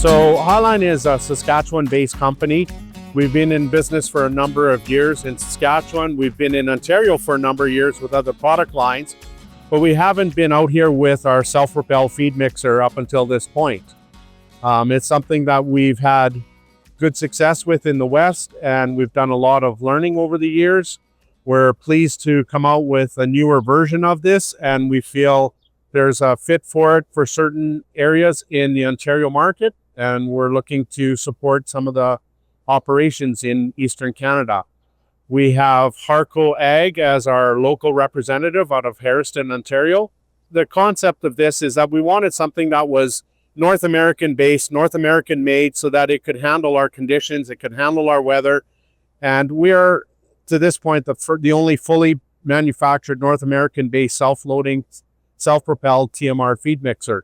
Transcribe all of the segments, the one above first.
So Highline is a Saskatchewan-based company. We've been in business for a number of years in Saskatchewan. We've been in Ontario for a number of years with other product lines, but we haven't been out here with our self-propelled feed mixer up until this point. It's something that we've had good success with in the West, and we've done a lot of learning over the years. We're pleased to come out with a newer version of this, and we feel there's a fit for it for certain areas in the Ontario market, and we're looking to support some of the operations in Eastern Canada. We have Harco Ag as our local representative out of Harriston, Ontario. The concept of this is that we wanted something that was North American based, North American made, so that it could handle our conditions, it could handle our weather. And we are, to this point, the only fully manufactured North American based self-loading, self-propelled TMR feed mixer.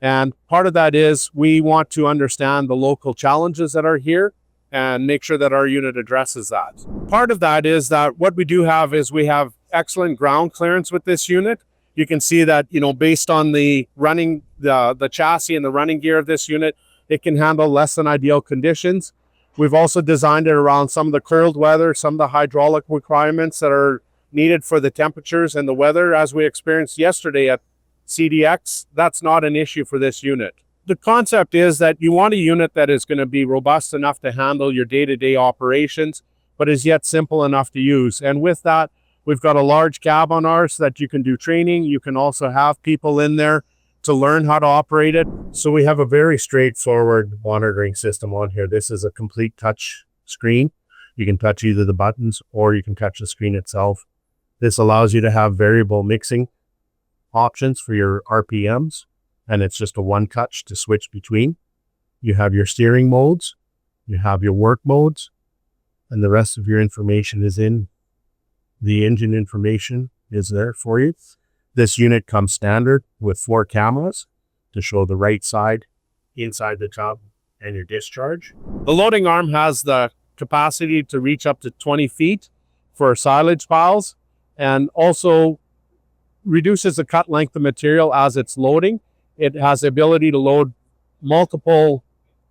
And part of that is we want to understand the local challenges that are here and make sure that our unit addresses that. Part of that is that what we do have is we have excellent ground clearance with this unit. You can see that, based on the running, the chassis and the running gear of this unit, it can handle less than ideal conditions. We've also designed it around some of the cold weather, some of the hydraulic requirements that are needed for the temperatures and the weather. As we experienced yesterday at CDX, that's not an issue for this unit. The concept is that you want a unit that is going to be robust enough to handle your day-to-day operations, but is yet simple enough to use. And with that, we've got a large cab on ours so that you can do training. You can also have people in there to learn how to operate it. So we have a very straightforward monitoring system on here. This is a complete touch screen. You can touch either the buttons or you can touch the screen itself. This allows you to have variable mixing options for your RPMs, and it's just a one touch to switch between. You have your steering modes, you have your work modes, and the rest of your information is in. The engine information is there for you. This unit comes standard with 4 cameras to show the right side, inside the tub, and your discharge. The loading arm has the capacity to reach up to 20 feet for silage piles, and also reduces the cut length of material as it's loading. It has the ability to load multiple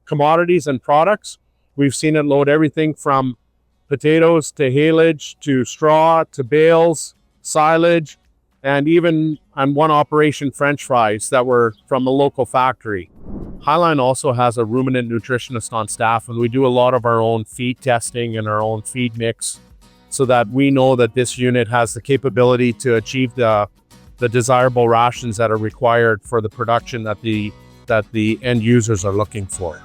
commodities and products. We've seen it load everything from potatoes to haylage to straw to bales, silage, and even on one operation, French fries that were from a local factory. Highline also has a ruminant nutritionist on staff, and we do a lot of our own feed testing and our own feed mix so that we know that this unit has the capability to achieve the desirable rations that are required for the production that the end users are looking for.